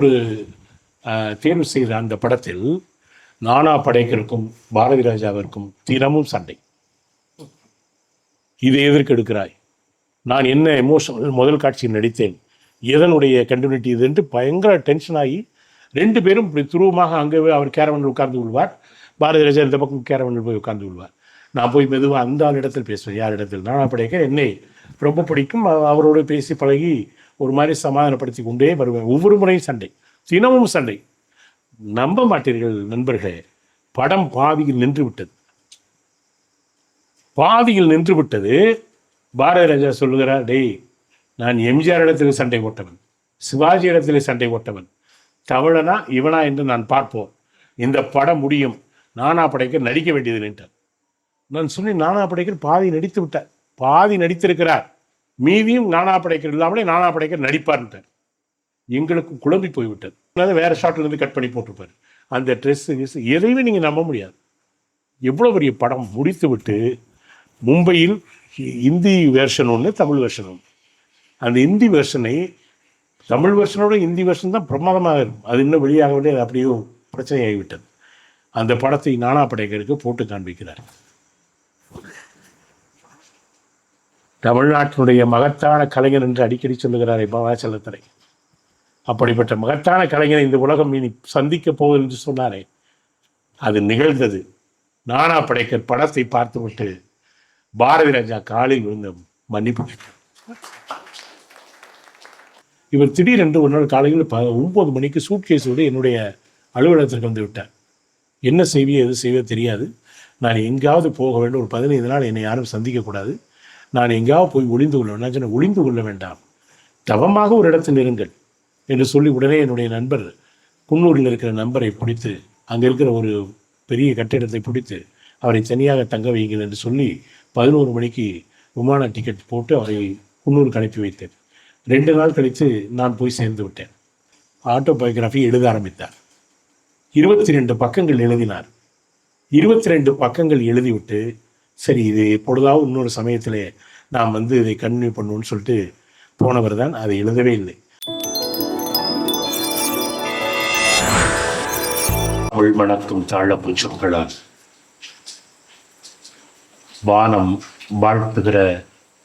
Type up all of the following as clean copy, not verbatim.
ஒரு தேர்வு செய்த அந்த படத்தில் நானா படேகருக்கும் பாரதி ராஜாவிற்கும் தினமும் சண்டை. இதை எதற்கு எடுக்கிறாய், நான் என்ன எமோஷனல் முதல் காட்சியில் நடித்தேன், எதனுடைய கண்டினியூட்டி இது என்று பயங்கர டென்ஷன் ஆகி 2 பேரும் இப்படி துருவமாக அங்கே அவர் கேரவனில் உட்கார்ந்து கொள்வார், பாரதி ராஜா இந்த பக்கம் கேரவனில் போய் உட்கார்ந்து கொள்வார். நான் போய் மெதுவாக அந்த ஆள் இடத்தில் பேசுவேன். யார் இடத்தில்? நானா படேகர் என்னை ரொம்ப பிடிக்கும், அவரோடு பேசி பழகி ஒரு மாதிரி சமாதானப்படுத்தி கொண்டே வருவேன். ஒவ்வொரு முறையும் சண்டை, தினமும் சண்டை. நம்ப மாட்டீர்கள் நண்பர்களே, படம் பாதியில் நின்று விட்டது. பாதியில் நின்று விட்டது. பாரதி ராஜா சொல்லுகிறார், டேய், நான் எம்ஜிஆர் இடத்தில் சண்டை போட்டவன், சிவாஜி இடத்தில் சண்டை போட்டவன், தமிழனா இவனா என்று நான் பார்ப்போம், இந்த படம் முடியும், நானா படேகர் நடிக்க வேண்டியது நின்றார். நான் சொன்னேன், நானா படேகர் பாதி நடித்து விட்டார், பாதி நடித்திருக்கிறார், மீதியும் நானா படேகர் இல்லாமலே நானா படேகர் நடிப்பார்ன்ட்டார். எங்களுக்கு குழம்பி போய்விட்டது. அதாவது வேற ஷாட்ல இருந்து கட் பண்ணி போட்டிருப்பாரு. அந்த ட்ரெஸ் எதையுமே நீங்கள் நம்ப முடியாது. எவ்வளோ பெரிய படம் முடித்து விட்டு மும்பையில் ஹிந்தி வெர்ஷன் ஒன்று, தமிழ் வெர்ஷன் ஒன்று. அந்த ஹிந்தி வெர்ஷனை தமிழ் வெர்ஷனோட ஹிந்தி வெர்ஷன் தான் பிரமாதமாக இருக்கும். அது இன்னும் வெளியாகவில்லை, அது அப்படியே பிரச்சனையாகிவிட்டது. அந்த படத்தை நானா படேகருக்கு போட்டு காண்பிக்கிறார். தமிழ்நாட்டினுடைய மகத்தான கலைஞர் என்று அடிக்கடி சொல்லுகிறார் பவாச்சலத்திரை. அப்படிப்பட்ட மகத்தான கலைஞரை இந்த உலகம் இனி சந்திக்க போகுது என்று சொன்னாரே, அது நிகழ்ந்தது. நானா படேகர் படத்தை பார்த்துவிட்டு பாரதி ராஜா காலில் விழுந்த மன்னிப்பு. இவர் திடீரென்று ஒரு நாள் காலையில் 9 மணிக்கு சூட்கேஸோடு என்னுடைய அலுவலகத்திற்கு வந்து விட்டார். என்ன செய்வியோ எது செய்வியோ தெரியாது, நான் எங்காவது போக வேண்டும், ஒரு 15 நாள் என்னை யாரும் சந்திக்கக்கூடாது, நான் எங்காவது போய் ஒளிந்து கொள்ள வேண்டும். நான் சொன்னேன், ஒளிந்து கொள்ள வேண்டாம், தவமாக ஒரு இடத்தில் இருங்கள் என்று சொல்லி உடனே என்னுடைய நண்பர், குன்னூரில் இருக்கிற நண்பரை பிடித்து, அங்கே இருக்கிற ஒரு பெரிய கட்டிடத்தை பிடித்து அவரை தனியாக தங்க வையுங்கள் என்று சொல்லி 11 மணிக்கு விமான டிக்கெட் போட்டு அவரை குன்னூருக்கு அனுப்பி வைத்தேன். 2 நாள் கழித்து நான் போய் சேர்ந்து விட்டேன். ஆட்டோபயோகிராஃபி எழுத ஆரம்பித்தார். 22 பக்கங்கள் எழுதினார். 22 பக்கங்கள் எழுதிவிட்டு, சரி இது எப்பொழுதாவது இன்னொரு சமயத்திலே நாம் இதை கன்டினியூ பண்ணுவோன்னு சொல்லிட்டு போனவர் தான் அதை எழுதவே இல்லை. உள்மணக்கும் தாழப்பு சொற்களால் வானம் வாழ்த்துகிற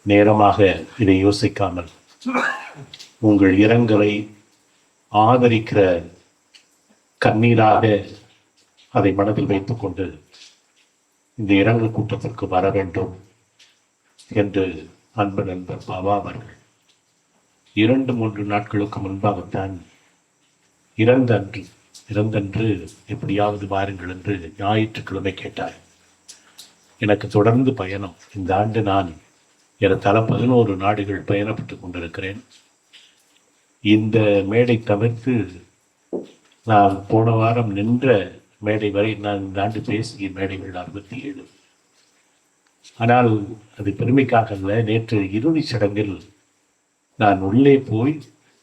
நேரமாக இதை யோசிக்காமல் உங்கள் இரங்கலை ஆதரிக்கிற கண்ணீராக அதை மனதில் வைத்துக்கொண்டு இந்த இரங்கல் கூட்டத்திற்கு வர வேண்டும் என்று அன்பு நண்பர் பாபா அவர்கள் 2-3 நாட்களுக்கு முன்பாகத்தான் இறந்தன்று எப்படியாவது வாருங்கள் என்று ஞாயிற்றுக்கிழமை கேட்டார். எனக்கு தொடர்ந்து பயணம். இந்த ஆண்டு நான் ஏறத்தாழ 11 நாடுகள் பயணப்பட்டு கொண்டிருக்கிறேன். இந்த மேடை தவிர்த்து நான் போன வாரம் நின்ற மேடை வரை நான் இந்த ஆண்டு பேசிய மேடைகள் 67. ஆனால் அது பெருமைக்காக அல்ல. நேற்று இறுதி சடங்கில் நான் உள்ளே போய்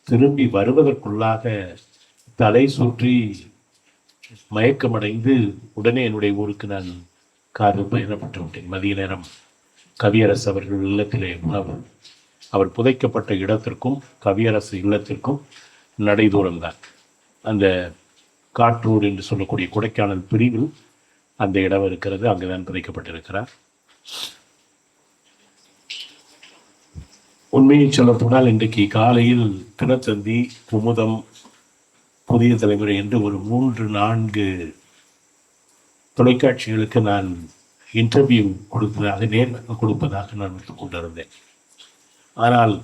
திரும்பி வருவதற்குள்ளாக தலை சுற்றி மயக்கமடைந்து உடனே என்னுடைய ஊருக்கு நான் காரில் பயணப்பட்டு விட்டேன். மதிய நேரம் கவியரசு அவர்கள் இல்லத்திலே உணவு. அவர் புதைக்கப்பட்ட இடத்திற்கும் கவியரசு இல்லத்திற்கும் நடைதூரம்தான். அந்த காற்றூர் என்று சொல்லக்கூடிய கொடைக்கானல் பிரிவில் அந்த இடம் இருக்கிறது. அங்குதான் புதைக்கப்பட்டிருக்கிறார். உண்மையை சொல்லப்போனால் இன்றைக்கு காலையில் தினத்தந்தி, குமுதம், புதிய தலைமுறை என்று ஒரு 3-4 தொலைக்காட்சிகளுக்கு நான் இன்டர்வியூ கொடுப்பதாக நான் வைத்துக் கொண்டிருந்தேன். ஆனால்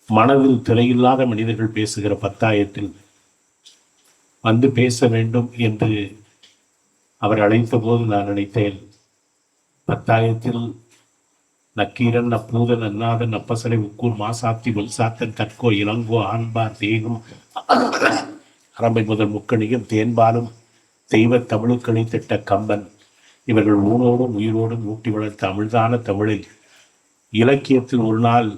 மனதில் திரையில்லாத மனிதர்கள் பேசுகிற பத்தாயத்தில் வந்து பேச வேண்டும் என்று அவர் அழைத்த போது நான் நினைத்தேன், பத்தாயத்தில் நக்கீரன், அப்பூதன், அன்னாதன், அப்பசலை, உக்கூர், மாசாத்தி, வல்சாத்தன், கற்கோ, இளங்கோ, ஆண்பார், தேகம், அரம்பை முதல் முக்கணியும், தேன்பாலும், தெய்வ தமிழுக்கணி திட்ட கம்பன், இவர்கள் ஊனோடும் உயிரோடும் ஊட்டி வளர்த்த அமிழ்தான தமிழில் இலக்கியத்தில் ஒரு நாள்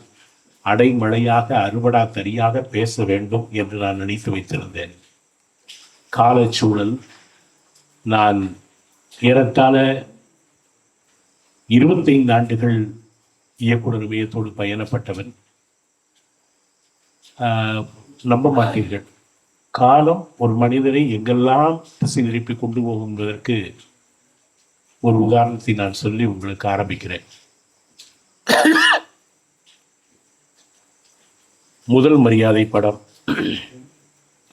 அடைமழையாக அறுவடா தரியாக பேச வேண்டும் என்று நான் நினைத்து வைத்திருந்தேன். காலச்சூழல், நான் ஏறத்தாழ 25 ஆண்டுகள் இயக்குனர் மையத்தோடு பயணப்பட்டவன். நம்ப மாட்டீர்கள், காலம் ஒரு மனிதரை எங்கெல்லாம் திசை திருப்பி கொண்டு போகும் என்பதற்கு ஒரு உதாரணத்தை நான் சொல்லி உங்களுக்கு ஆரம்பிக்கிறேன். முதல் மரியாதை படம்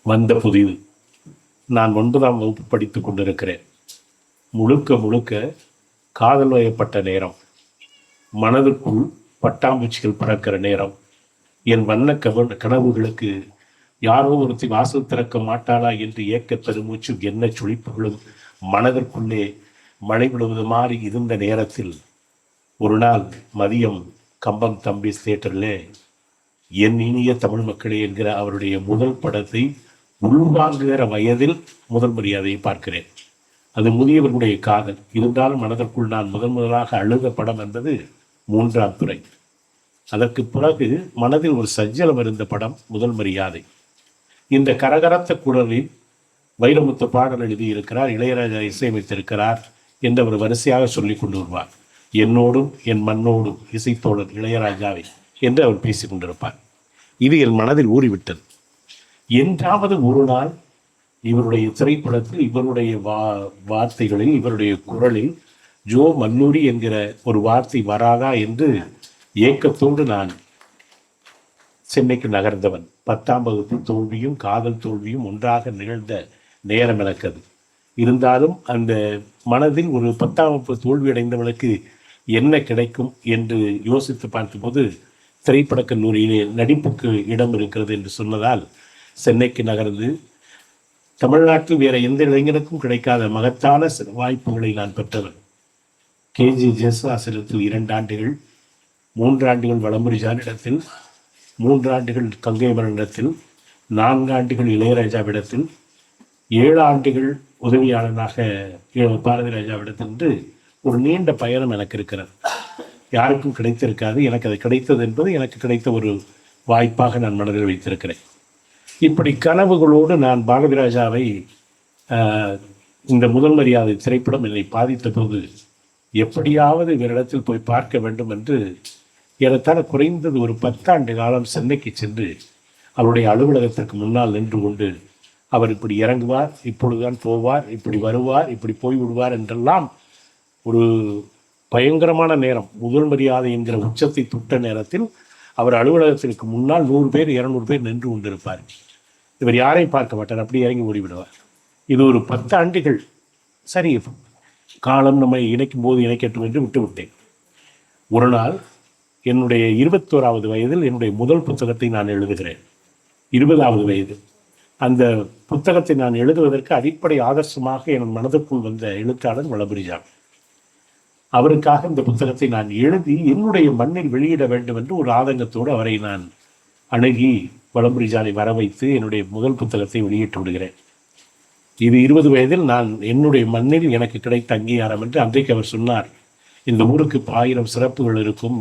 வந்த புதிது. நான் 9ஆம் வகுப்பு படித்துக் கொண்டிருக்கிறேன். முழுக்க முழுக்க காதல் வயப்பட்ட நேரம், மனதுக்குள் பட்டாம்பூச்சிகள் பறக்கிற நேரம். என் வண்ண கனவுகளுக்கு யாரோ ஒருத்தி வாசல் திறக்க மாட்டாளா என்று ஏக்க பெருமூச்சு என்ன சுழிப்புகளும் மனதிற்குள்ளே மழை விடுவது மாதிரி இருந்த நேரத்தில் ஒரு நாள் மதியம் கம்பம் தம்பி தியேட்டரில் என் இனிய தமிழ் மக்களே என்கிற அவருடைய முதல் படத்தை உள்வாங்குகிற வயதில் முதல் மரியாதையை பார்க்கிறேன். அது முதியவர்களுடைய காதல். இருந்தாலும் மனதிற்குள் நான் முதலாக அழுத படம் என்பது 3ஆம் துறை. அதற்கு பிறகு மனதில் ஒரு சஞ்சலம் இருந்த படம் முதல் மரியாதை. இந்த கரகரத்த குரலில் வைரமுத்து பாடல் எழுதியிருக்கிறார், இளையராஜா இசையமைத்திருக்கிறார் என்று அவர் வரிசையாக சொல்லி கொண்டு வருவார். என்னோடும் என் மண்ணோடும் இசைத்தோழர் இளையராஜாவை என்று அவர் பேசிக் கொண்டிருப்பார். இது என் மனதில் ஊறிவிட்டது. என்றாவது ஒரு நாள் இவருடைய திரைப்படத்தில் இவருடைய வார்த்தைகளில் இவருடைய குரலில் ஜோ மல்லூரி என்கிற ஒரு வார்த்தை வராதா என்று ஏக்கத்தோடு நான் சென்னைக்கு நகர்ந்தவன். 10ஆம் வகுப்பு தோல்வியும் காதல் தோல்வியும் ஒன்றாக நிகழ்ந்த நேரம் எனக்கு அது. இருந்தாலும் அந்த மனதில் ஒரு 10ஆம் வகுப்பு தோல்வி அடைந்தவனுக்கு என்ன கிடைக்கும் என்று யோசித்து பார்த்தபோது திரைப்படக் கல்லூரியிலே நடிப்புக்கு இடம் இருக்கிறது என்று சொன்னதால் சென்னைக்கு நகர்ந்து தமிழ்நாட்டில் வேற எந்த இளைஞனுக்கும் கிடைக்காத மகத்தான வாய்ப்புகளை நான் பெற்றவன். KG ஜெயசுதாசனத்தில் 2 ஆண்டுகள், 3 ஆண்டுகள் வளம்புரிஜானிடத்தில், 3 ஆண்டுகள் கங்கைமரனிடத்தில், 4 ஆண்டுகள் இளையராஜாவிடத்தில், 7 ஆண்டுகள் உதவியாளனாக பாரதி ராஜாவிடத்தில் என்று ஒரு நீண்ட பயணம் எனக்கு இருக்கிறது. யாருக்கும் கிடைத்திருக்காது. எனக்கு அது கிடைத்தது என்பது எனக்கு கிடைத்த ஒரு வாய்ப்பாக நான் மனதில் வைத்திருக்கிறேன். இப்படி கனவுகளோடு நான் பாரதி ராஜாவை இந்த முதல் மரியாதை திரைப்படம் என்னை பாதித்த போது எப்படியாவது இவரிடத்தில் போய் பார்க்க வேண்டும் என்று ஏறத்தாழ குறைந்தது ஒரு 10 ஆண்டு காலம் சென்னைக்கு சென்று அவருடைய அலுவலகத்திற்கு முன்னால் நின்று கொண்டு அவர் இப்படி இறங்குவார், இப்பொழுதுதான் போவார், இப்படி வருவார், இப்படி போய்விடுவார் என்றெல்லாம் ஒரு பயங்கரமான நேரம். முதல் மரியாதை என்கிற உச்சத்தை தொட்ட நேரத்தில் அவர் அலுவலகத்திற்கு முன்னால் 100 பேர் 200 பேர் நின்று கொண்டிருப்பார். இவர் யாரையும் பார்க்க மாட்டார், அப்படி இறங்கி ஓடிவிடுவார். இது ஒரு 10 ஆண்டுகள். சரி, காலம் நம்மை இணைக்கும் போது இணைக்கட்டும் என்று விட்டுவிட்டேன். ஒரு நாள் என்னுடைய 21வது வயதில் என்னுடைய முதல் புத்தகத்தை நான் எழுதுகிறேன். 20வது வயது. அந்த புத்தகத்தை நான் எழுதுவதற்கு அடிப்படை ஆதர்சமாக என் மனதுக்குள் வந்த எழுத்தாளர் வளபுரிஜான். அவருக்காக இந்த புத்தகத்தை நான் எழுதி என்னுடைய மண்ணில் வெளியிட வேண்டும் என்று ஒரு ஆதங்கத்தோடு அவரை நான் அணுகி வளம்புரிஜானை வர வைத்து என்னுடைய முதல் புத்தகத்தை வெளியிட்டு விடுகிறேன். இது 20 வயதில் நான் என்னுடைய மண்ணில் எனக்கு கிடைத்த அங்கீகாரம் என்று அன்றைக்கு அவர் சொன்னார். இந்த ஊருக்கு 1000 சிறப்புகள் இருக்கும்.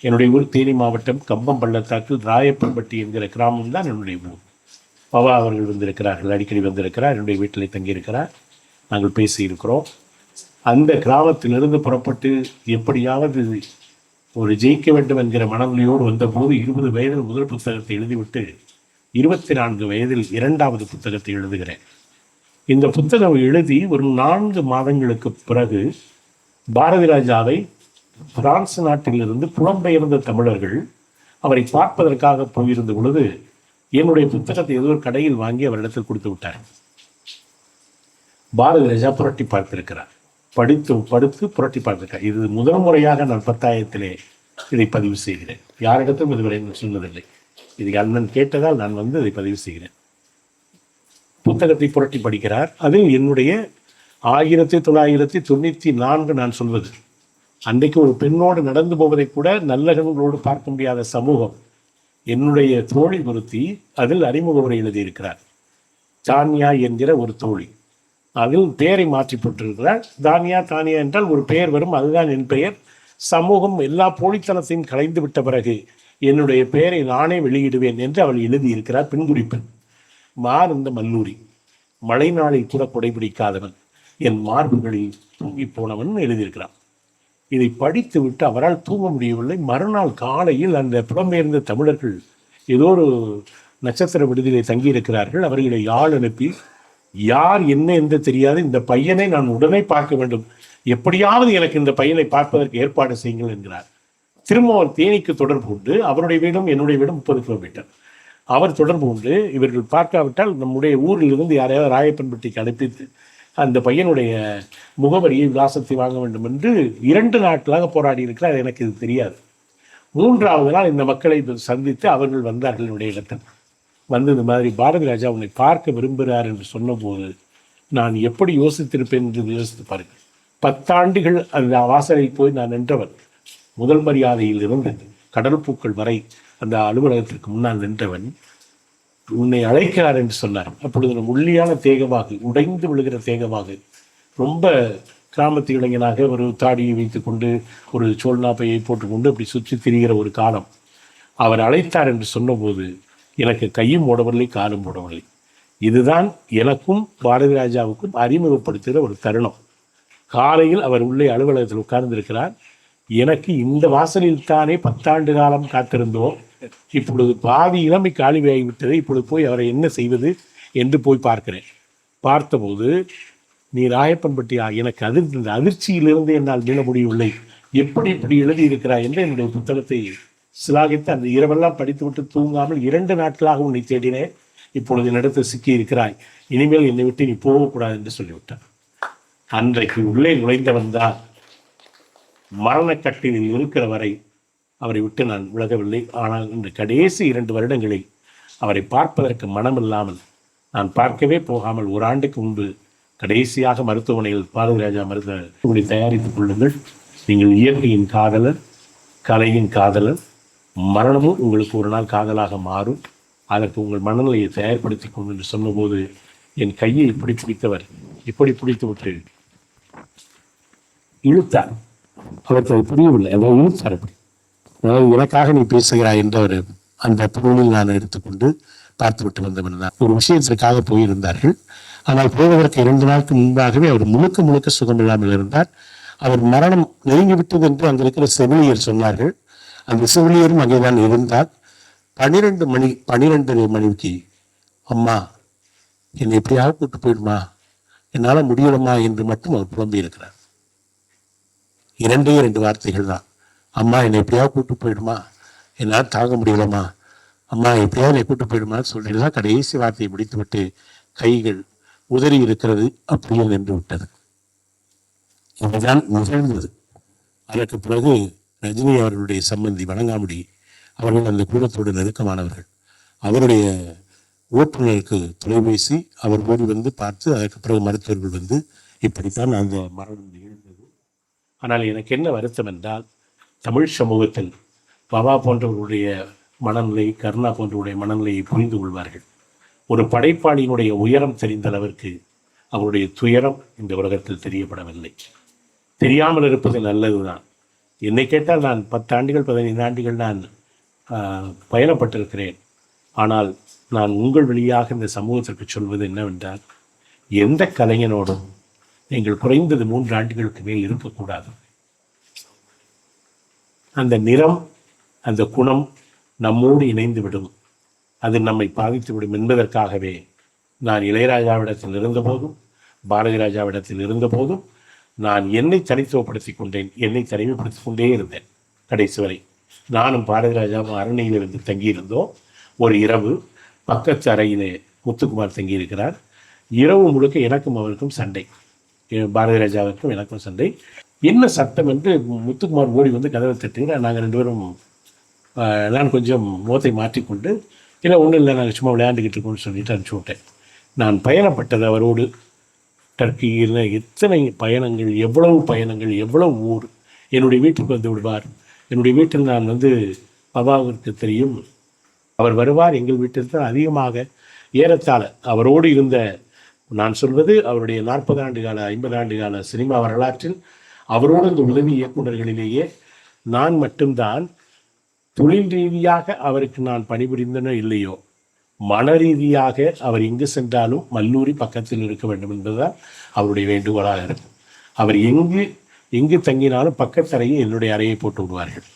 என்னுடைய ஊர் தேனி மாவட்டம் கம்பம் பள்ளத்தாக்கில் ராயப்பன்பட்டி என்கிற கிராமம் தான் என்னுடைய ஊர். பவா அவர்கள் வந்திருக்கிறார்கள், அடிக்கடி வந்திருக்கிறார், என்னுடைய வீட்டில் தங்கியிருக்கிறார், நாங்கள் பேசியிருக்கிறோம். அந்த கிராமத்திலிருந்து புறப்பட்டு எப்படியாவது ஒரு ஜெயிக்க வேண்டும் என்கிற மனநிலையோடு வந்தபோது 20 வயதில் முதல் புத்தகத்தை எழுதிவிட்டு 24 வயதில் 2வது புத்தகத்தை எழுதுகிறேன். இந்த புத்தகம் எழுதி ஒரு 4 மாதங்களுக்கு பிறகு பாரதி ராஜாவை பிரான்ஸ் நாட்டிலிருந்து புலம்பெயர்ந்த தமிழர்கள் அவரை பார்ப்பதற்காக போயிருந்த பொழுது என்னுடைய புத்தகத்தை ஏதோ ஒரு கடையில் வாங்கி அவரிடத்தில் கொடுத்து விட்டார். பாரதி ராஜா புரட்டி பார்த்திருக்கிறார், படுத்து புரட்டி பார்த்திருக்கார். இது முதல் முறையாக நான் 10ஆயிரத்திலே இதை பதிவு செய்கிறேன். யாரிடத்தும் இதுவரை சொன்னதில்லை. இது அண்ணன் கேட்டதால் நான் இதை பதிவு செய்கிறேன். புத்தகத்தை புரட்டி படிக்கிறார். அதில் என்னுடைய 1994 நான் சொல்வது, அன்றைக்கு ஒரு பெண்ணோடு நடந்து போவதை கூட நல்ல கண்களோடு பார்க்க முடியாத சமூகம். என்னுடைய தோழி ஒருத்தி அதில் அறிமுக உரை எழுதியிருக்கிறார். தானியா என்கிற ஒரு தோழி. அதில் பெயரை மாற்றி போட்டிருக்கிறார். தானியா என்றால் ஒரு பெயர் வரும், அதுதான் என் பெயர். சமூகம் எல்லா போலித்தனத்தையும் கலைந்து விட்ட பிறகு என்னுடைய பெயரை நானே வெளியிடுவேன் என்று அவள் எழுதியிருக்கிறார். பெண்குறிப்பெண். இந்த மல்லூரி, மழை நாளில் கூட கொடைபிடிக்காதவன், என் மார்புகளில் தூங்கி போனவன் எழுதியிருக்கிறான். இதை படித்து விட்டு அவரால் தூங்க முடியவில்லை. மறுநாள் காலையில் அந்த புலம்பெயர்ந்த தமிழர்கள் ஏதோ ஒரு நட்சத்திர விடுதியிலே தங்கியிருக்கிறார்கள். அவர்களை யாழ் அனுப்பி, யார் என்ன என்று தெரியாது, இந்த பையனை நான் உடனே பார்க்க வேண்டும், எப்படியாவது எனக்கு இந்த பையனை பார்ப்பதற்கு ஏற்பாடு செய்யுங்கள் என்கிறார். திரும்ப அவர் தேனிக்கு தொடர்பு கொண்டு, அவருடைய வீடும் என்னுடைய வீடும் 30 கிலோமீட்டர். அவர் தொடர்பு கொண்டு, இவர்கள் பார்க்காவிட்டால் நம்முடைய ஊரில் இருந்து யாரையாவது ராயப்பன்பட்டிக்கு அனுப்பித்து அந்த பையனுடைய முகவரியை விலாசத்தை வாங்க வேண்டும் என்று 2 நாட்களாக போராடி இருக்கிறார். எனக்கு இது தெரியாது. 3வது நாள் இந்த மக்களை சந்தித்து அவர்கள் வந்தார்கள் என்னுடைய இடத்தில். வந்து இந்த மாதிரி பாரதி ராஜா உன்னை பார்க்க விரும்புகிறார் என்று சொன்னபோது நான் எப்படி யோசித்திருப்பேன் என்று யோசித்து பாருங்கள். 10 ஆண்டுகள் அந்த வாசலில் போய் நான் நின்றவன். முதல் மரியாதையில் இருந்து கடல் பூக்கள் வரை அந்த அலுவலகத்திற்கு முன்னால் நின்றவன் உன்னை அழைக்கிறார் என்று சொன்னார். அப்பொழுது நம் ஒல்லியான தேகமாக, உடைந்து விழுகிற தேகமாக, ரொம்ப கிராமத்து இளைஞனாக ஒரு தாடியை வைத்துக்கொண்டு ஒரு சோழ்நாப்பையை போட்டுக்கொண்டு அப்படி சுற்றி திரிகிற ஒரு காலம். அவர் அழைத்தார் என்று சொன்னபோது எனக்கு கையும் ஓடவில்லை, காலும் ஓடவில்லை. இதுதான் எனக்கும் பாரதி ராஜாவுக்கும் அறிமுகப்படுத்துகிற ஒரு தருணம். காலையில் அவர் உள்ளே அலுவலகத்தில் உட்கார்ந்திருக்கிறார். எனக்கு இந்த வாசலில் தானே 10 ஆண்டு காலம் காத்திருந்தோம். இப்பொழுது பாதி இளமை காலியாகிவிட்டது. இப்பொழுது போய் அவரை என்ன செய்வது என்று போய் பார்க்கிறேன். பார்த்தபோது நீ ராயப்பன்பட்டியா, எனக்கு இந்த அதிர்ச்சியிலிருந்து என்னால் மீள முடியவில்லை, எப்படி இப்படி எழுதியிருக்கிறாய் என்று என்னுடைய புத்தகத்தை சிலாகித்து அந்த இரவெல்லாம் படித்துவிட்டு தூங்காமல் 2 நாட்களாக உன்னை தேடினேன். இப்பொழுது என்னிடத்தில் சிக்கி இருக்கிறாய், இனிமேல் என்னை விட்டு நீ போகக்கூடாது என்று சொல்லிவிட்டார். அன்றைக்கு உள்ளே நுழைந்தவன் தான் மரணக்கட்டிலில் இருக்கிற வரை அவரை விட்டு நான் விலகவில்லை. ஆனால் இந்த கடைசி 2 வருடங்களில் அவரை பார்ப்பதற்கு மனமில்லாமல், நான் பார்க்கவே போகாமல் 1 ஆண்டுக்கு முன்பு கடைசியாக மருத்துவமனையில் பாரதி ராஜா மருத்துவமனை தயாரித்துக் கொள்ளுங்கள், நீங்கள் இயற்கையின் காதலர், கலையின் காதலர், மரணமும் உங்களுக்கு ஒரு நாள் காதலாக மாறும், அதற்கு உங்கள் மனநிலையை தயார்படுத்தி கொண்டு என்று சொன்னபோது என் கையை இப்படி பிடித்தவர் இப்படி பிடித்து விட்டு இழுத்தார். அவருக்கு அது புரியவில்லை, அதாவது இழுத்தார். அப்படி அதாவது எனக்காக நீ பேசுகிறாய் என்ற ஒரு அந்த பொருளில் நான் எடுத்துக்கொண்டு பார்த்துவிட்டு வந்தவன் தான். ஒரு விஷயத்திற்காக போயிருந்தார்கள். ஆனால் போவதற்கு 2 நாளுக்கு முன்பாகவே அவர் முழுக்க சுகமில்லாமல் இருந்தார். அவர் மரணம் நெருங்கிவிட்டது என்று அங்கே இருக்கிற செவிலியர் சொன்னார்கள். அந்த செவிலியரும் அங்கேதான் இருந்தார். 12 மணிக்கு அம்மா என்னை எப்படியாவது கூட்டு போயிடுமா, என்னால் முடியலம்மா என்று மட்டும் அவர் புலம்பி இருக்கிறார். 2 வார்த்தைகள் தான். அம்மா என்னை எப்படியாவது கூட்டு போயிடுமா, என்னால் தாங்க முடியலம்மா, அம்மா எப்படியாவது என்னை கூட்டு போயிடுமான்னு சொல்லிட்டு தான் கடைசி வார்த்தையை முடித்து விட்டு கைகள் உதறி இருக்கிறது, அப்படியே நின்று விட்டது. இதுதான் நிகழ்ந்தது. அதற்கு பிறகு ரஜினி அவர்களுடைய சம்பந்தி வணங்காமுடி அவர்கள் அந்த குடும்பத்தோடு நெருக்கமானவர்கள். அவருடைய ஓட்டுநருக்கு தொலைபேசி, அவர் ஓடி வந்து பார்த்து அதற்கு பிறகு மருத்துவர்கள் வந்து இப்படித்தான் அந்த மரணம் நிகழ்ந்தது. ஆனால் எனக்கு என்ன வருத்தம் என்றால், தமிழ் சமூகத்தில் பாபா போன்றவர்களுடைய மனநிலை, கருணா போன்றவருடைய மனநிலையை புரிந்து கொள்வார்கள். ஒரு படைப்பாளியினுடைய உயரம் தெரிந்த அளவிற்கு அவருடைய துயரம் இந்த உலகத்தில் தெரியப்படவில்லை. தெரியாமல் இருப்பது நல்லதுதான். என்னை கேட்டால் நான் 10 ஆண்டுகள் 15 ஆண்டுகள் நான் பயணப்பட்டிருக்கிறேன். ஆனால் நான் உங்கள் வழியாக இந்த சமூகத்திற்கு சொல்வது என்னவென்றால், எந்த கலைஞனோடும் நீங்கள் குறைந்தது 3 ஆண்டுகளுக்கு மேல் இருக்கக்கூடாது. அந்த நிறம், அந்த குணம் நம்மோடு இணைந்து விடும், அது நம்மை பாதித்துவிடும் என்பதற்காகவே நான் இளையராஜாவிடத்தில் இருந்தபோதும் பாரதி ராஜாவிடத்தில் இருந்தபோதும் நான் என்னை தனித்துவப்படுத்தி கொண்டேன், என்னை தனிமைப்படுத்தி கொண்டே இருந்தேன் கடைசி வரை. நானும் பாரதி ராஜாவும் அரண்மனையிலிருந்து தங்கியிருந்தோம். ஒரு இரவு பக்கத்து அறையிலே முத்துக்குமார் தங்கியிருக்கிறார். இரவு முழுக்க எனக்கும் அவருக்கும் சண்டை, பாரதி ராஜாவுக்கும் எனக்கும் சண்டை. என்ன சட்டம் என்று முத்துக்குமார் ஓடி வந்து கதவை தட்டுங்க. நாங்கள் 2 பேரும், நான் கொஞ்சம் முகத்தை மாற்றிக்கொண்டு, இல்லை ஒன்றும் இல்லை, நாங்கள் சும்மா விளையாண்டுக்கிட்டு இருக்கோம்னு சொல்லிட்டு அனுப்பிச்சி விட்டேன். நான் பயணப்பட்டது அவரோடு. டர்க்கியில் எத்தனை பயணங்கள், எவ்வளவு பயணங்கள், எவ்வளவு ஊர். என்னுடைய வீட்டுக்கு வந்து விடுவார். என்னுடைய வீட்டில் நான் வந்து பாபாவிற்கு தெரியும், அவர் வருவார். எங்கள் வீட்டில் தான் அதிகமாக ஏறத்தாழ அவரோடு இருந்த, நான் சொல்வது அவருடைய 40 ஆண்டு கால 50 ஆண்டு கால சினிமா வரலாற்றில் அவரோடு இந்த உதவி இயக்குநர்களிலேயே நான் மட்டும்தான் தொழில் ரீதியாக அவருக்கு நான் பணிபுரிந்தனோ இல்லையோ, மன ரீதியாக அவர் எங்கு சென்றாலும் மல்லூரி பக்கத்தில் இருக்க வேண்டும் என்பதுதான் அவருடைய வேண்டுகோளாக இருக்கும். அவர் எங்கு தங்கினாலும் பக்கத்தறையை என்னுடைய அறையை போட்டு விடுவார்கள்.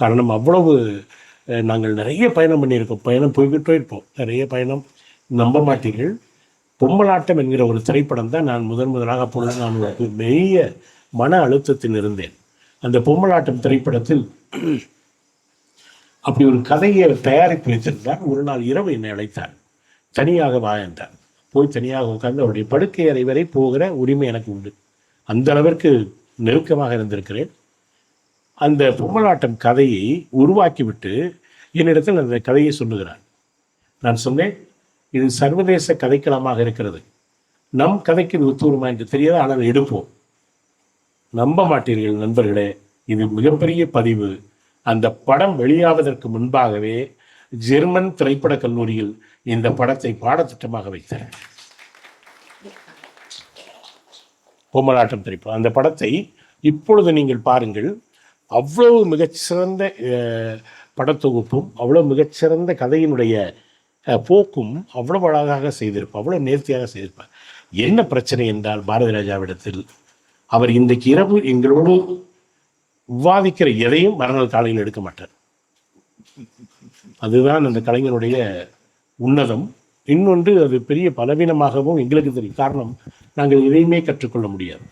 காரணம் அவ்வளவு நாங்கள் நிறைய பயணம் பண்ணியிருக்கோம், பயணம் போய்கிட்டே இருப்போம், நிறைய பயணம். நம்ப மாட்டீர்கள், பொம்மலாட்டம் என்கிற ஒரு திரைப்படம் தான் நான் முதலாக அப்பொழுது நான் ஒரு பெரிய மன அழுத்தத்தில் இருந்தேன். அந்த பொம்மலாட்டம் திரைப்படத்தில் அப்படி ஒரு கதையை தயாரித்து வைத்திருந்தார். ஒரு நாள் இரவு என்னை அழைத்தார், தனியாக வா என்றார். போய் தனியாக உட்கார்ந்து அவருடைய படுக்கை அறை வரை போகிற உரிமை எனக்கு உண்டு. அந்த அளவிற்கு நெருக்கமாக இருந்திருக்கிறேன். அந்த பொம்மலாட்டம் கதையை உருவாக்கிவிட்டு என்னிடத்தில் அந்த கதையை சொல்லுகிறார். நான் சொன்னேன், இது சர்வதேச கதைக்களமாக இருக்கிறது, நம் கதைக்கு இது ஒத்துவருமா என்று தெரியாது, ஆனால் எடுப்போம். நம்ப மாட்டீர்கள் நண்பர்களே, இது மிகப்பெரிய பதிவு. அந்த படம் வெளியாவதற்கு முன்பாகவே ஜெர்மன் திரைப்பட கல்லூரியில் இந்த படத்தை பாடத்திட்டமாக வைத்தார். பொம்மலாட்டம் திரைப்படம், அந்த படத்தை இப்பொழுது நீங்கள் பாருங்கள். அவ்வளவு மிகச்சிறந்த படத்தொகுப்பும் அவ்வளவு மிகச்சிறந்த கதையினுடைய போக்கும் அவ்வளவு அழகாக செய்திருப்பார், அவ்வளவு நேர்த்தியாக செய்திருப்பார். என்ன பிரச்சனை என்றால், பாரதி ராஜாவிடத்தில் அவர் இன்றைக்கு இரவு எங்களோடு விவாதிக்கிற எதையும் மறுநாள் காலையில் எடுக்க மாட்டார். அதுதான் அந்த கலைஞனுடைய உன்னதம். இன்னொன்று, அது பெரிய பலவீனமாகவும் எங்களுக்கு தெரியும். காரணம், நாங்கள் எதையுமே கற்றுக்கொள்ள முடியாது.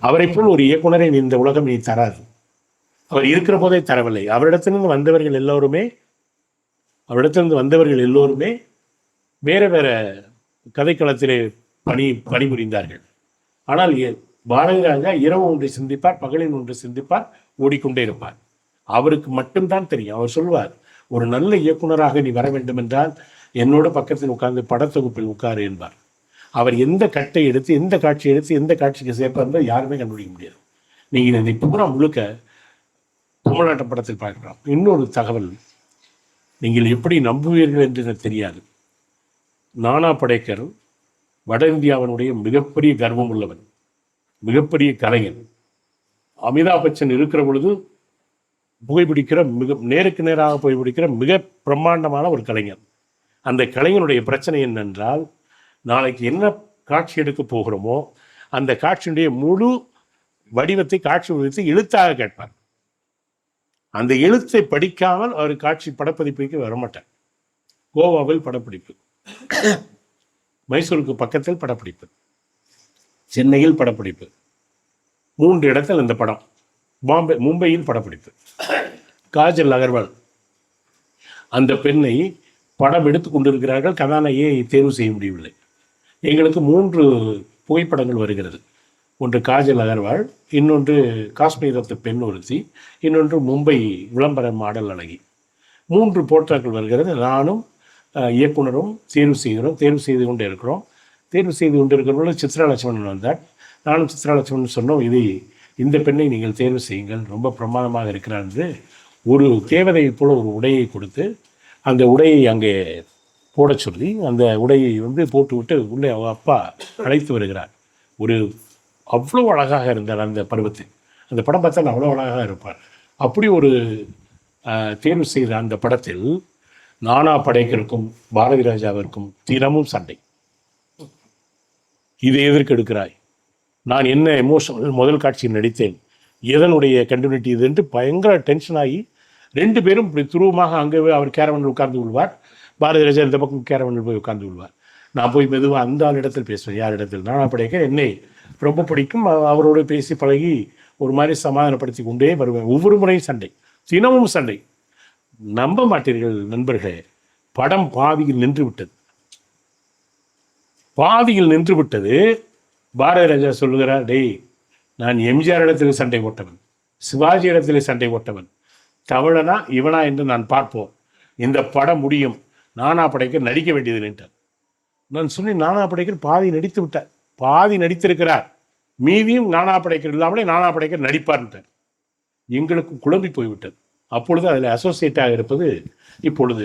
அவரை போல் ஒரு இயக்குனரை இந்த உலகம் நீ தராது. அவர் இருக்கிற போதே தரவில்லை. அவரிடத்திலிருந்து வந்தவர்கள் எல்லோருமே வேற வேற கதைக்களத்திலே பணிபுரிந்தார்கள். ஆனால் பாரதி ராஜா இரவு ஒன்றை சிந்திப்பார், பகலில் ஒன்று சிந்திப்பார், ஓடிக்கொண்டே இருப்பார். அவருக்கு மட்டும்தான் தெரியும். அவர் சொல்வார், ஒரு நல்ல இயக்குனராக நீ வர வேண்டும் என்றால் என்னோட பக்கத்தில் உட்கார்ந்து படத்தொகுப்பில் உட்காரு என்பார். அவர் எந்த கட்டை எடுத்து எந்த காட்சி எடுத்து எந்த காட்சிக்கு சேர்ப்பார் யாருமே கண்டுபிடிக்க முடியாது. நீங்கள் இதை பூரா முழுக்க பொம்மலாட்ட படத்தில் பார்க்கலாம். இன்னொரு தகவல், நீங்கள் எப்படி நம்புவீர்கள் என்று எனக்கு தெரியாது. நானா படேக்கர் வட இந்தியாவினுடைய மிகப்பெரிய கர்வம் உள்ளவன், மிகப்பெரிய கலைஞன். அமிதாப் பச்சன் இருக்கிற பொழுது புகைப்பிடிக்கிற நேருக்கு நேராக புகைப்பிடிக்கிற மிக பிரம்மாண்டமான ஒரு கலைஞர். அந்த கலைஞனுடைய பிரச்சனை என்னென்றால், நாளைக்கு என்ன காட்சி எடுக்க போகிறோமோ அந்த காட்சியினுடைய முழு வடிவத்தை காட்சி வடிவத்தை எழுத்தாக கேட்பார். அந்த எழுத்தை படிக்காமல் அவர் காட்சி படப்பிடிப்புக்கு வரமாட்டார். கோவாவில் படப்பிடிப்பு, மைசூருக்கு பக்கத்தில் படப்பிடிப்பு, சென்னையில் படப்பிடிப்பு, 3 இடத்தில் இந்த படம், மும்பையில் படப்பிடிப்பு. காஜல் அகர்வால் அந்த பெண்ணை படம் எடுத்து கொண்டிருக்கிறார்கள், கதாநாயகியை தேர்வு செய்ய முடியவில்லை. எங்களுக்கு 3 புகைப்படங்கள் வருகிறது. ஒன்று காஜல் அகர்வால், இன்னொன்று காஷ்மீரத்து பெண் ஒருத்தி, இன்னொன்று மும்பை விளம்பர மாடல் அழகி. 3 போட்டோக்கள் வருகிறது. நானும் இயக்குனரும் தேர்வு செய்து கொண்டு இருக்கிறோம். தேர்வு செய்து கொண்டு இருக்கிறவங்களும் சித்ரா லட்சுமணன் வந்தார். நானும் சித்ரா லட்சுமணன் சொன்னோம், இந்த பெண்ணை நீங்கள் தேர்வு செய்யுங்கள், ரொம்ப பிரமாதமாக இருக்கிறார் என்று ஒரு தேவதை போல ஒரு உடையை கொடுத்து அந்த உடையை அங்கே போட சொல்லி அந்த உடையை போட்டுவிட்டு உள்ளே அவங்க அப்பா அழைத்து வருகிறார். ஒரு அவ்வளோ அழகாக இருந்தார் அந்த பருவத்தில். அந்த படம் பார்த்தால் அவ்வளோ அழகாக இருப்பார். அப்படி ஒரு தேர்வு செய்த அந்த படத்தில் நானா படேக்கருக்கும் பாரதி ராஜாவிற்கும் தினமும் சண்டை. இதை எதற்கு எடுக்கிறாய், நான் என்ன எமோஷனல் முதல் காட்சியில் நடித்தேன், எதனுடைய கண்டினியூட்டி இது என்று பயங்கர டென்ஷன் ஆகி 2 பேரும் இப்படி துருவமாக அங்கே அவர் கேரவனில் உட்கார்ந்து கொள்வார், பாரதி ராஜா இந்த பக்கம் கேரவனில் போய் உட்கார்ந்து கொள்வார். நான் போய் மெதுவாக அந்த ஆளிடத்தில் பேசுவேன். யார் இடத்தில்? நானா படேக்கர் என்னை ரொம்ப பிடிக்கும், அவரோடு பேசி பழகி ஒரு மாதிரி சமாதானப்படுத்தி கொண்டே வருவேன். ஒவ்வொரு முறையும் சண்டை, தினமும் சண்டை. நம்ப மாட்டீர்கள் நண்பர்களே, படம் பாதியில் நின்று விட்டது. பாரதி ராஜா சொல்லுகிறார், டேய், நான் எம்ஜிஆர் இடத்தில் சண்டை போட்டவன், சிவாஜி இடத்தில் சண்டை போட்டவன், தமிழனா இவனா என்று நான் பார்ப்போம், இந்த படம் முடியும், நானா படேக்கர் நடிக்க வேண்டியது நின்றார். நான் சொன்னேன், நானா படேக்கர் பாதி நடித்திருக்கிறார், மீதியும் நானா படேக்கர் இல்லாமலே நானா படேக்கர் நடிப்பார்ன்றார். எங்களுக்கு குழம்பி போய்விட்டது. அப்பொழுது அதில் அசோசியேட்டாக இருப்பது இப்பொழுது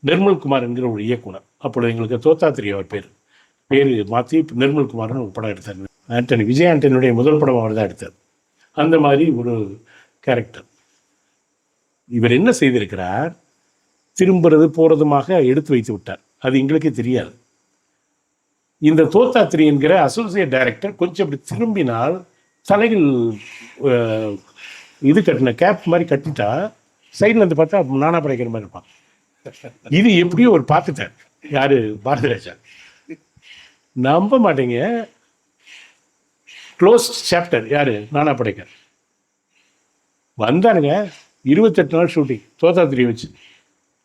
நிர்மல்குமார் என்கிற ஒரு இயக்குனர். அப்பொழுது எங்களுக்கு தோத்தாத்திரி அவர் பேர் மாற்றி நிர்மல்குமார்னு ஒரு படம் எடுத்தார். விஜய் ஆண்டனியுடைய முதல் படம் அவர் தான் எடுத்தார். அந்த மாதிரி ஒரு கேரக்டர். இவர் என்ன செய்திருக்கிறார், திரும்புறது போகிறதுமாக எடுத்து வைத்து விட்டார். அது எங்களுக்கே தெரியாது. இந்த தோத்தாத்திரி என்கிற அசோசியேட் டைரக்டர் கொஞ்சம் அப்படி திரும்பினால் தலையில் இது கட்டின கேப் மாதிரி கட்டிட்டா சைடில் இருந்து பார்த்தா நானா படைக்கிற மாதிரி இருப்பான். இது எப்படியோ ஒரு பார்த்துட்டார். யாரு? பாரதி ராஜா. நம்ப மாட்டீங்க, க்ளோஸ் சாப்டர். யாரு? நானா படைக்கர். வந்தாருங்க, 28 நாள் ஷூட்டிங் தோத்தாத்திரி வச்சு.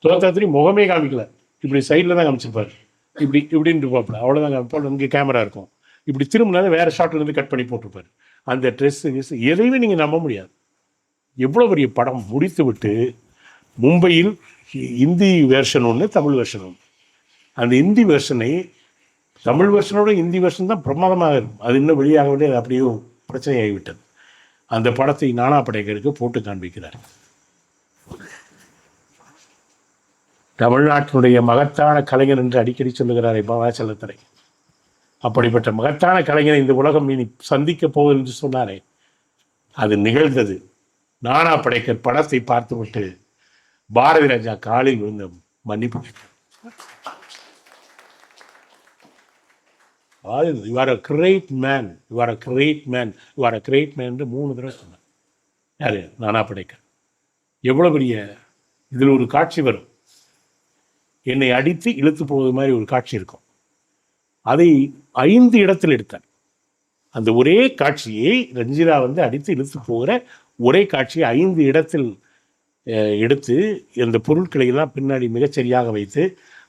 தோத்தாத்திரி முகமே காமிக்கல, இப்படி சைடில் தான் காமிச்சிருப்பாரு, இப்படி இப்படின்னு இருப்பாப்புல, அவ்வளோதான் காமிப்பாள். இங்கே கேமரா இருக்கும், இப்படி திரும்பினாலும் வேறு ஷார்ட்லேருந்து கட் பண்ணி போட்டிருப்பாரு. அந்த ட்ரெஸ்ஸு எதையுமே நீங்கள் நம்ப முடியாது. எவ்வளோ பெரிய படம் முடித்து விட்டு மும்பையில் ஹிந்தி வெர்ஷன் ஒன்று, தமிழ் வெர்ஷன் ஒன்று. அந்த ஹிந்தி வெர்ஷனை தமிழ் வெர்ஷனோட ஹிந்தி வெர்ஷன் தான் பிரமாதமாக இருக்கும். அது இன்னும் வெளியாகவில்லை, அது அப்படியே பிரச்சனையாகிவிட்டது. அந்த படத்தை நானா படேகருக்கு போட்டு காண்பிக்கிறார். தமிழ்நாட்டினுடைய மகத்தான கலைஞர் என்று அடிக்கடி சொல்லுகிறார் பவாச்சலத்திரை. அப்படிப்பட்ட மகத்தான கலைஞரை இந்த உலகம் இனி சந்திக்கப் போகுது என்று சொன்னாரே, அது நிகழ்ந்தது. நானா படேகர் படத்தை பார்த்துவிட்டு பாரதி ராஜா காலில் விழுந்த மன்னிப்பு. You are a great man, you are a great man, you are a great man என்று 3 தடவை சொன்னார். யாரு? நானா படேகர். எவ்வளோ பெரிய, இதில் ஒரு காட்சி வரும், என்னை அடித்து இழுத்து போவது மாதிரி ஒரு காட்சி இருக்கும். அதை 5 இடத்தில் எடுத்தார். அந்த ஒரே காட்சியை ரஞ்சிதா வந்து அடித்து இழுத்து போகிற ஒரே காட்சியை 5 இடத்தில் எடுத்து அந்த பொருட்களை எல்லாம் பின்னாடி மிகச்சரியாக வைத்து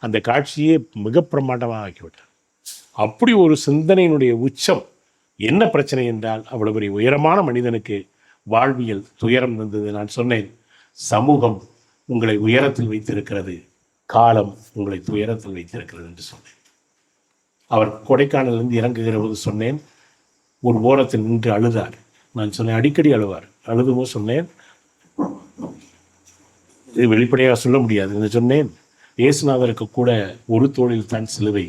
அந்த காட்சியை மிக பிரமாண்டமாக ஆக்கிவிட்டார். அப்படி ஒரு சிந்தனையினுடைய உச்சம். என்ன பிரச்சனை என்றால், அவ்வளவு பெரிய உயரமான மனிதனுக்கு வாழ்வியல் துயரம் இருந்தது. நான் சொன்னேன், சமூகம் உங்களை உயரத்தில் வைத்திருக்கிறது, காலம் உங்களை துயரத்தில் வைத்திருக்கிறது என்று சொன்னேன். அவர் கொடைக்கானலிருந்து இறங்குகிற போது சொன்னேன், ஒரு ஓரத்தில் நின்று அழுதார். நான் சொன்னேன், அடிக்கடி அழுவார். அழுதுமோ சொன்னேன், இது வெளிப்படையாக சொல்ல முடியாது என்று சொன்னேன், இயேசுநாதருக்கு கூட ஒரு தோளில் தான் சிலுவை,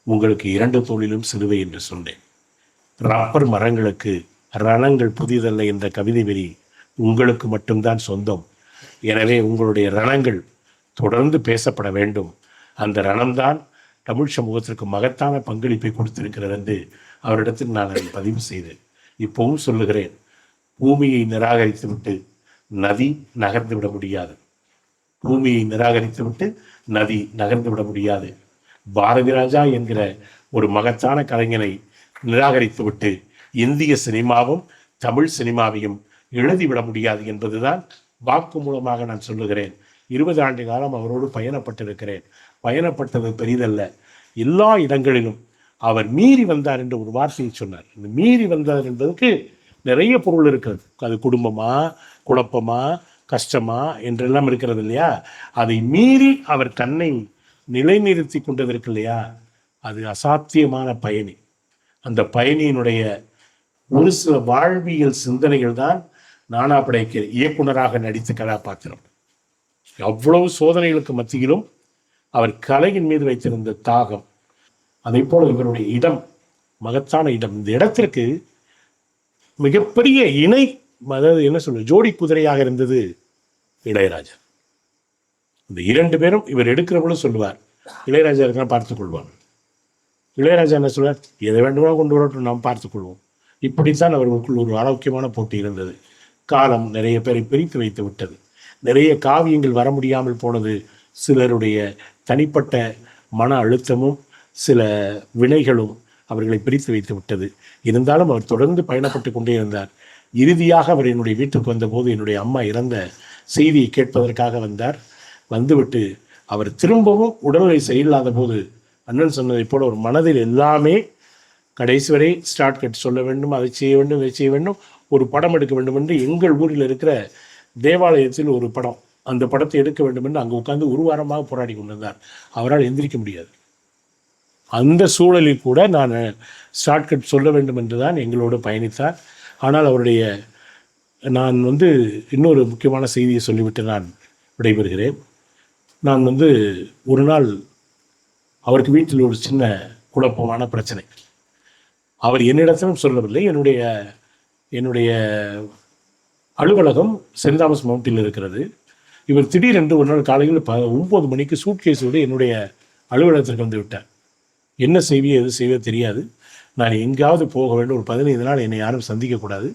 உங்களுக்கு 2 தோளிலும் சிலுவை என்று சொன்னேன். ரப்பர் மரங்களுக்கு ரணங்கள் புதிதல்ல என்ற கவிதை வரி உங்களுக்கு மட்டும்தான் சொந்தம். எனவே உங்களுடைய ரணங்கள் தொடர்ந்து பேசப்பட வேண்டும். அந்த ரணம்தான் தமிழ் சமூகத்திற்கு மகத்தான பங்களிப்பை கொடுத்திருக்கிறது என்று அவரிடத்தில் நான் அதை பதிவு செய்தேன். இப்போவும் சொல்லுகிறேன், பூமியை நிராகரித்துவிட்டு நதி நகர்ந்து விட முடியாது. பூமியை நிராகரித்துவிட்டு நதி நகர்ந்து விட முடியாது. பாரதி ராஜா என்கிற ஒரு மகத்தான கலைஞனை நிராகரித்துவிட்டு இந்திய சினிமாவும் தமிழ் சினிமாவையும் எழுதிவிட முடியாது என்பதுதான் வாக்கு மூலமாக நான் சொல்லுகிறேன். 20 ஆண்டு காலம் அவரோடு பயணப்பட்டிருக்கிறேன். பயணப்பட்டது பெரிதல்ல. எல்லா இடங்களிலும் அவர் மீறி வந்தார் என்று ஒரு வார்த்தையை சொன்னார். இந்த மீறி வந்தார் என்பதற்கு நிறைய பொருள் இருக்கிறது. அது குடும்பமா, குழப்பமா, கஷ்டமா என்றெல்லாம் இருக்கிறது இல்லையா? அதை மீறி அவர் தன்னை நிலைநிறுத்தி கொண்டதற்கு இல்லையா, அது அசாத்தியமான பயணி. அந்த பயணியினுடைய ஒரு சில வாழ்வியல் சிந்தனைகள் தான் நானா படேகர் இயக்குனராக நடித்த கதாபாத்திரம். அவ்வளவு சோதனைகளுக்கு மத்தியிலும் அவர் கலையின் மீது வைத்திருந்த தாகம். அதை போல இவருடைய இடம், மகத்தான இடம். இந்த இடத்திற்கு மிகப்பெரிய இணை, அதாவது என்ன சொல்ல, ஜோடி குதிரையாக இருந்தது இளையராஜா. இந்த 2 பேரும் இவர் எடுக்கிற போல சொல்லுவார், இளையராஜா இருக்கிற பார்த்துக்கொள்வார். இளையராஜா என்ன சொல்வார், எதை வேண்டுமா கொண்டு வரட்டும், நாம் பார்த்துக்கொள்வோம். இப்படித்தான் அவர்களுக்குள் ஒரு ஆரோக்கியமான போட்டி இருந்தது. காலம் நிறைய பேரை பிரித்து வைத்து விட்டது. நிறைய காவியங்கள் வர முடியாமல் போனது. சிலருடைய தனிப்பட்ட மன அழுத்தமும் சில வினைகளும் அவர்களை பிரித்து வைத்து விட்டது. இருந்தாலும் அவர் தொடர்ந்து பயணப்பட்டு கொண்டே இருந்தார். இறுதியாக அவர் என்னுடைய வீட்டுக்கு வந்தபோது என்னுடைய அம்மா இறந்த செய்தியை கேட்பதற்காக வந்தார். வந்துவிட்டு அவர் திரும்பவும் உடல்நிலை சரியில்லாத போது அண்ணன் சொன்னதை போல ஒரு மனதில் எல்லாமே கடைசி வரை ஸ்டார்ட் கட் சொல்ல வேண்டும், அதை செய்ய வேண்டும், இதை செய்ய வேண்டும், ஒரு படம் எடுக்க வேண்டும் என்று எங்கள் ஊரில் இருக்கிற தேவாலயத்தில் ஒரு படம், அந்த படத்தை எடுக்க வேண்டும் என்று அங்கே உட்கார்ந்து 1 வாரமாக போராடி கொண்டிருந்தார். அவரால் எந்திரிக்க முடியாது. அந்த சூழலில் கூட நான் ஸ்டார்ட் கட் சொல்ல வேண்டும் என்று தான் எங்களோடு பயணித்தார். ஆனால் அவருடைய, நான் இன்னொரு முக்கியமான செய்தியை சொல்லிவிட்டு நான் விடைபெறுகிறேன். நான் ஒரு நாள் அவருக்கு வீட்டில் ஒரு சின்ன குழப்பமான பிரச்சனை. அவர் என்னிடத்திலும் சொல்லவில்லை. என்னுடைய அலுவலகம் சென்ட் தாமஸ் மவுண்டில் இருக்கிறது. இவர் திடீரென்று ஒரு நாள் காலையில் 9 மணிக்கு சூட்கேஸோடு என்னுடைய அலுவலகத்திற்கு வந்து விட்டார். என்ன செய்வியோ எது செய்வோ தெரியாது, நான் எங்கேயாவது போக வேண்டும், ஒரு 15 நாள் என்னை யாரும் சந்திக்கக்கூடாது,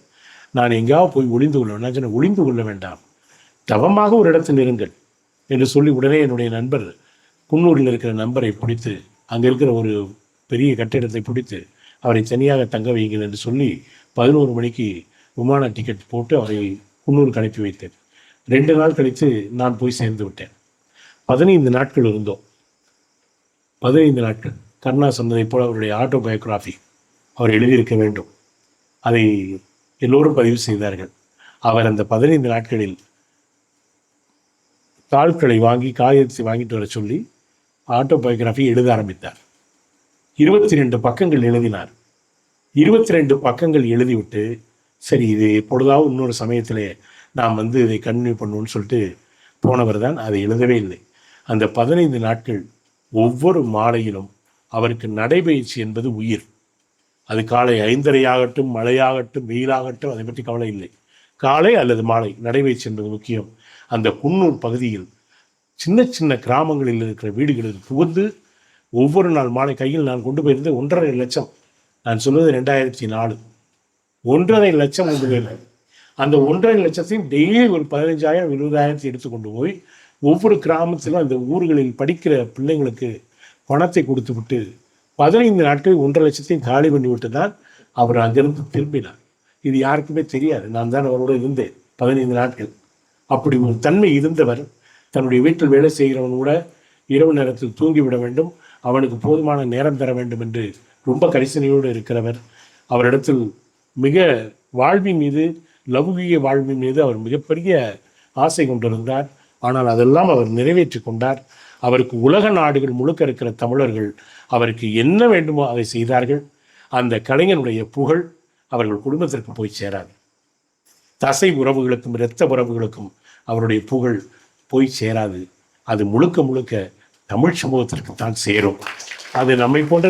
நான் எங்கேயாவது போய் ஒளிந்து கொள்ள வேண்டும். நான் சொன்னேன், ஒளிந்து கொள்ள வேண்டாம், தவமாக ஒரு இடத்தில் இருங்கள் என்று சொல்லி உடனே என்னுடைய நண்பர், குன்னூரில் இருக்கிற நண்பரை பிடித்து, அங்கே இருக்கிற ஒரு பெரிய கட்டிடத்தை பிடித்து அவரை தனியாக தங்க வையுங்கள் என்று சொல்லி 11 மணிக்கு விமான டிக்கெட் போட்டு அவரை குன்னூருக்கு அனுப்பி வைத்தேன். 2 நாள் கழித்து நான் போய் சேர்ந்து விட்டேன். 15 நாட்கள் இருந்தோம். 15 நாட்கள். கருணா சொன்னதை போல் அவருடைய ஆட்டோபயோகிராஃபி அவர் எழுதியிருக்க வேண்டும். அதை எல்லோரும் பதிவு செய்தார்கள். அவர் அந்த 15 நாட்களில் தாள்களை வாங்கி காகிதத்தை வாங்கிட்டு வர சொல்லி ஆட்டோபயோகிராஃபி எழுத ஆரம்பித்தார். 22 பக்கங்கள் எழுதினார். 22 பக்கங்கள் எழுதிவிட்டு, சரி இது எப்பொழுதாவது இன்னொரு சமயத்திலே நாம் இதை கன்டினியூ பண்ணுவோன்னு சொல்லிட்டு போனவர் தான். அதை எழுதவே இல்லை. அந்த 15 நாட்கள் ஒவ்வொரு மாலையிலும் அவருக்கு நடைபயிற்சி என்பது உயிர். அது காலை 5:30 ஆகட்டும், மழையாகட்டும், வெயிலாகட்டும், அதை பற்றி கவலை இல்லை. காலை அல்லது மாலை நடைபயிற்சி என்பது முக்கியம். அந்த குன்னூர் பகுதியில் சின்ன சின்ன கிராமங்களில் இருக்கிற வீடுகளில் புகுந்து ஒவ்வொரு நாள் மாலை கையில் நான் கொண்டு போயிருந்தது 1.5 லட்சம். நான் சொல்வது 2004. 1.5 லட்சம் கொண்டு போயிருந்தேன். அந்த 1.5 லட்சத்தையும் டெய்லி ஒரு 15,000 20,000 எடுத்துக்கொண்டு போய் ஒவ்வொரு கிராமத்திலும் அந்த ஊர்களில் படிக்கிற பிள்ளைங்களுக்கு பணத்தை கொடுத்து விட்டு 15 நாட்கள் 1.5 லட்சத்தையும் காலி பண்ணி விட்டு தான் அவர் அங்கிருந்து திரும்பினார். இது யாருக்குமே தெரியாது. நான் தான் அவரோடு இருந்தேன் 15 நாட்கள். அப்படி ஒரு தன்மை இருந்தவர் தன்னுடைய வீட்டில் வேலை செய்கிறவன் கூட இரவு நேரத்தில் தூங்கிவிட வேண்டும், அவனுக்கு போதுமான நேரம் தர வேண்டும் என்று ரொம்ப கரிசனையோடு இருக்கிறவர். அவரிடத்தில் மிக வாழ்வின் மீது, லௌகீக வாழ்வின் மீது அவர் மிகப்பெரிய ஆசை கொண்டிருந்தார். ஆனால் அதெல்லாம் அவர் நிறைவேற்றி கொண்டார். அவருக்கு உலக நாடுகள் முழுக்க இருக்கிற தமிழர்கள் அவருக்கு என்ன வேண்டுமோ அதை செய்தார்கள். அந்த கலைஞனுடைய புகழ் அவர்கள் குடும்பத்திற்கு போய் சேராது. தசை உறவுகளுக்கும் இரத்த உறவுகளுக்கும் அவருடைய புகழ் போய் சேராது. அது முழுக்க முழுக்க தமிழ் சமூகத்திற்கு தான் சேரும். அது நம்மை போன்ற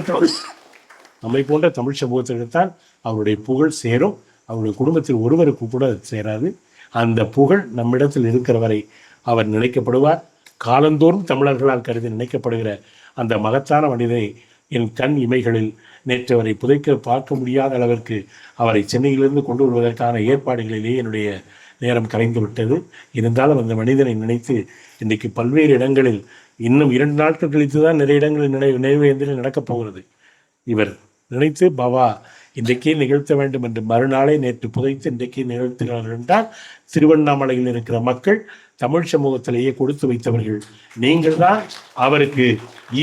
தமிழ் சமூகத்திற்கு தான் அவருடைய புகழ் சேரும். அவருடைய குடும்பத்தில் ஒருவருக்கு கூட சேராது. அந்த புகழ் நம்மிடத்தில் இருக்கிற வரை அவர் நினைக்கப்படுவார். காலந்தோறும் தமிழர்களால் கருதி நினைக்கப்படுகிற அந்த மகத்தான மனிதனை என் கண் இமைகளில் நேற்று அவரை புதைக்க பார்க்க முடியாத அளவிற்கு அவரை சென்னையிலிருந்து கொண்டு வருவதற்கான ஏற்பாடுகளிலேயே என்னுடைய நேரம் கலைந்து விட்டது. இருந்தாலும் அந்த மனிதனை நினைத்து இன்றைக்கு பல்வேறு இடங்களில் இன்னும் 2 நாட்கள் கழித்து தான் நிறைய இடங்களில் நினைவேந்தலில் நடக்கப் போகிறது. இவர் நினைத்து பாபா இன்றைக்கே நிகழ்த்த வேண்டும் என்று மறுநாளே நேற்று புதைத்து இன்றைக்கே நிகழ்த்துகிறார்கள் என்றால் திருவண்ணாமலையில் இருக்கிற மக்கள் தமிழ் சமூகத்திலேயே கொடுத்து வைத்தவர்கள். நீங்கள் தான் அவருக்கு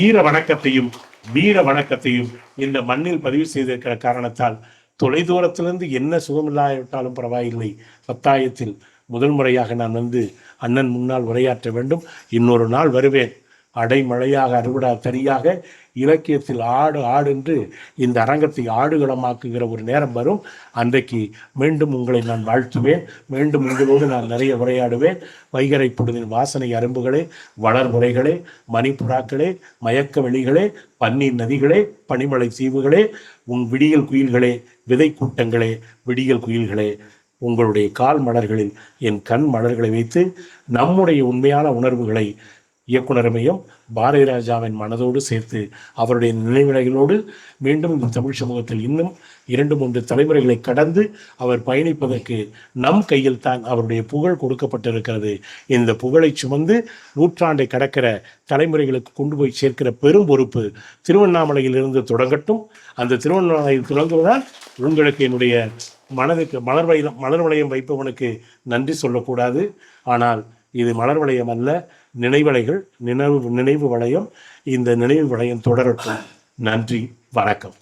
ஈர வணக்கத்தையும் வீர வணக்கத்தையும் இந்த மண்ணில் பதிவு செய்திருக்கிற காரணத்தால் தொலைதூரத்திலிருந்து என்ன சுகமில்லாவிட்டாலும் பரவாயில்லை, பத்தாயத்தில் முதல் முறையாக நான் அண்ணன் முன்னால் உரையாற்ற வேண்டும். இன்னொரு நாள் வருவேன். அடைமழையாக அறுவடா தரியாக இலக்கியத்தில் ஆடு என்று இந்த அரங்கத்தை ஆடுகளமாக்குகிற ஒரு நேரம் வரும். அன்றைக்கு மீண்டும் உங்களை நான் வாழ்த்துவேன். மீண்டும் உங்களோடு நான் நிறைய உரையாடுவேன். வைகறை பொழுதின் வாசனை அரும்புகளே, வளர்முறைகளே, மணிப்புறாக்களே, மயக்க வெளிகளே, பன்னீர் நதிகளே, பனிமலை தீவுகளே, உன் விடியல் குயில்களே, விதை கூட்டங்களே, விடியல் குயில்களே, உங்களுடைய கால் மலர்களில் என் கண் மலர்களை வைத்து நம்முடைய உண்மையான உணர்வுகளை இயக்குனரமையும் பாரதி ராஜாவின் மனதோடு சேர்த்து அவருடைய நினைவிலைகளோடு மீண்டும் இந்த தமிழ் சமூகத்தில் இன்னும் 2-3 தலைமுறைகளை கடந்து அவர் பயணிப்பதற்கு நம் கையில் தான் அவருடைய புகழ் கொடுக்கப்பட்டிருக்கிறது. இந்த புகழை சுமந்து நூற்றாண்டை கடக்கிற தலைமுறைகளுக்கு கொண்டு போய் சேர்க்கிற பெரும் பொறுப்பு திருவண்ணாமலையில் இருந்து தொடங்கட்டும். அந்த திருவண்ணாமலையில் தொடங்குவதால் உங்களுக்கு என்னுடைய மனதுக்கு மலர் வளையம் வைப்பவனுக்கு நன்றி சொல்லக்கூடாது. ஆனால் இது மலர் வளையம் அல்ல, நினைவலைகள், நினைவு வளையம். இந்த நினைவு வளையம் தொடரட்டும். நன்றி, வணக்கம்.